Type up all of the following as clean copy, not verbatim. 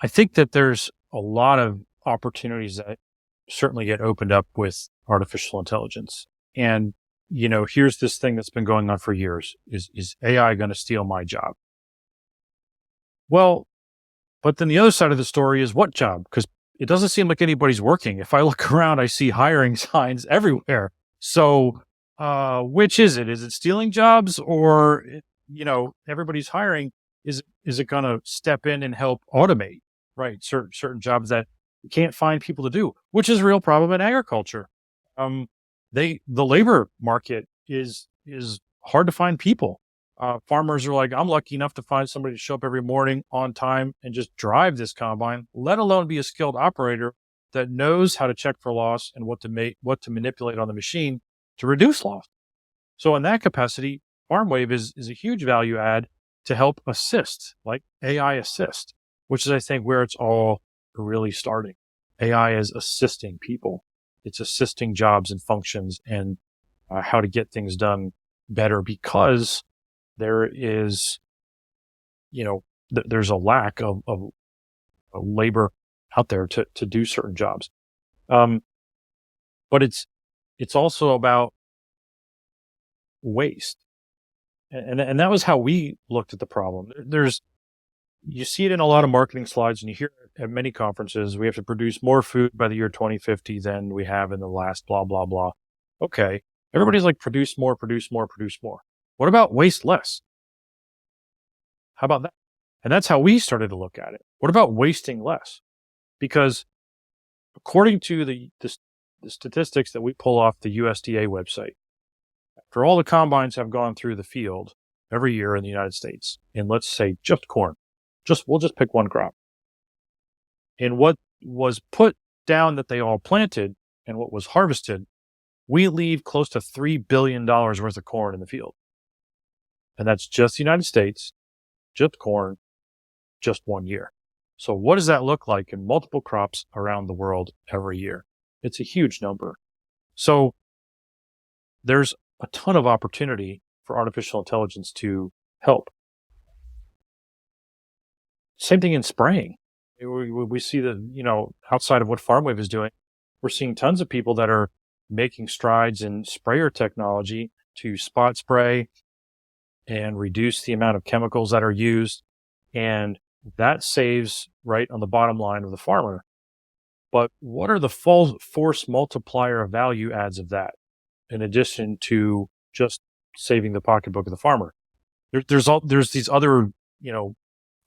I think that there's a lot of opportunities that certainly get opened up with artificial intelligence. And, here's this thing that's been going on for years. Is AI going to steal my job? Well, but then the other side of the story is what job? Because it doesn't seem like anybody's working. If I look around, I see hiring signs everywhere. So, which is it? Is it stealing jobs, or everybody's hiring? Is it going to step in and help automate, right? Certain jobs that you can't find people to do, which is a real problem in agriculture. Um, the labor market is hard to find people. Farmers are like, I'm lucky enough to find somebody to show up every morning on time and just drive this combine, let alone be a skilled operator that knows how to check for loss and what to manipulate on the machine to reduce loss. So in that capacity, Farmwave is a huge value add to help assist, like AI assist, which is, I think, where it's all really starting. AI is assisting people. It's assisting jobs and functions and how to get things done better, because there is, there's a lack of labor out there to do certain jobs. But it's also about waste. And that was how we looked at the problem. You see it in a lot of marketing slides, and you hear it at many conferences. We have to produce more food by the year 2050 than we have in the last blah, blah, blah. Okay. Everybody's like, produce more, produce more, produce more. What about waste less? How about that? And that's how we started to look at it. What about wasting less? Because according to the statistics that we pull off the USDA website, after all the combines have gone through the field every year in the United States, and let's say just corn, we'll just pick one crop. And what was put down that they all planted and what was harvested, we leave close to $3 billion worth of corn in the field. And that's just the United States, just corn, just 1 year. So what does that look like in multiple crops around the world every year? It's a huge number. So there's a ton of opportunity for artificial intelligence to help. Same thing in spraying. We see that, outside of what Farmwave is doing, we're seeing tons of people that are making strides in sprayer technology to spot spray and reduce the amount of chemicals that are used. And that saves right on the bottom line of the farmer. But what are the force multiplier value adds of that, in addition to just saving the pocketbook of the farmer? There's these other,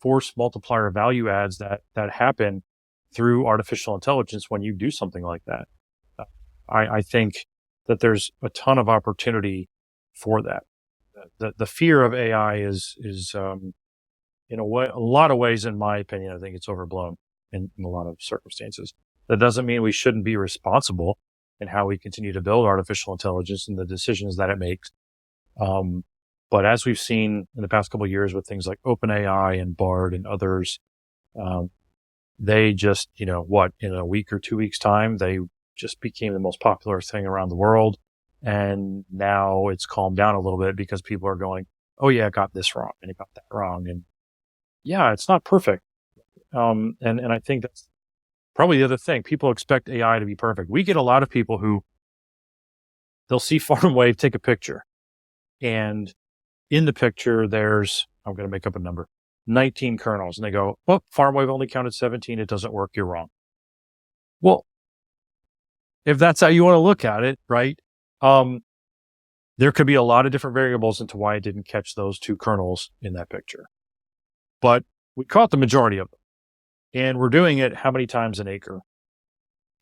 force multiplier value adds that happen through artificial intelligence when you do something like that. I think that there's a ton of opportunity for that. The fear of AI is in a lot of ways, in my opinion, I think it's overblown in a lot of circumstances. That doesn't mean we shouldn't be responsible in how we continue to build artificial intelligence and the decisions that it makes. But as we've seen in the past couple of years with things like OpenAI and Bard and others, they just, in a week or 2 weeks time, they just became the most popular thing around the world. And now it's calmed down a little bit because people are going, oh yeah, I got this wrong and I got that wrong. And yeah, it's not perfect. And I think that's probably the other thing. People expect AI to be perfect. We get a lot of people who they'll see Farmwave, take a picture, and in the picture, I'm going to make up a number, 19 kernels. And they go, oh, Farmwave only counted 17. It doesn't work. You're wrong. Well, if that's how you want to look at it, right? There could be a lot of different variables into why it didn't catch those 2 kernels in that picture. But we caught the majority of them. And we're doing it how many times an acre?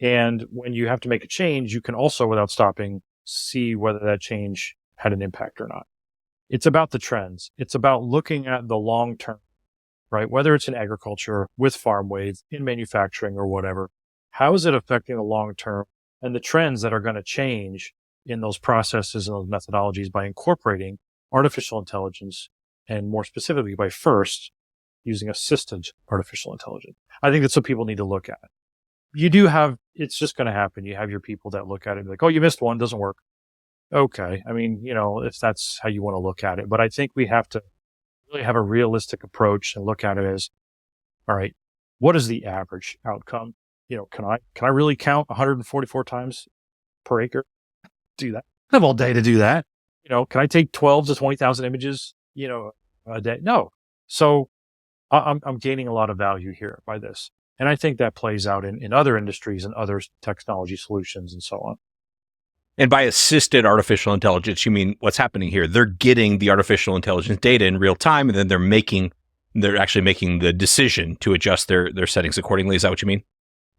And when you have to make a change, you can also, without stopping, see whether that change had an impact or not. It's about the trends. It's about looking at the long term, right? Whether it's in agriculture, with Farmwave, in manufacturing or whatever, how is it affecting the long term and the trends that are going to change in those processes and those methodologies by incorporating artificial intelligence, and more specifically by first using assisted artificial intelligence. I think that's what people need to look at. It's just going to happen. You have your people that look at it and be like, oh, you missed one, doesn't work. Okay. I mean, if that's how you want to look at it, but I think we have to really have a realistic approach and look at it as, all right, what is the average outcome? Can I really count 144 times per acre? Do that. I have all day to do that. Can I take 12 to 20,000 images, a day? No. So I'm gaining a lot of value here by this. And I think that plays out in other industries and other technology solutions and so on. And by assisted artificial intelligence, you mean what's happening here? They're getting the artificial intelligence data in real time, and then they're actually making the decision to adjust their settings accordingly. Is that what you mean?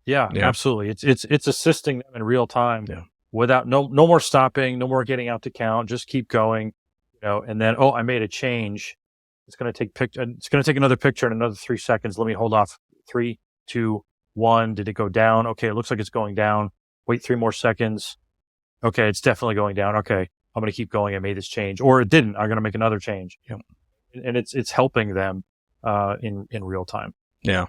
Yeah. Absolutely. It's assisting them in real time without no more stopping, no more getting out to count, just keep going, and then, I made a change. It's going to take another picture in another 3 seconds. Let me hold off. 3, 2, 1. Did it go down? Okay. It looks like it's going down. Wait 3 more seconds. Okay. It's definitely going down. Okay. I'm going to keep going. I made this change, or it didn't. I'm going to make another change. And it's helping them, in real time. Yeah.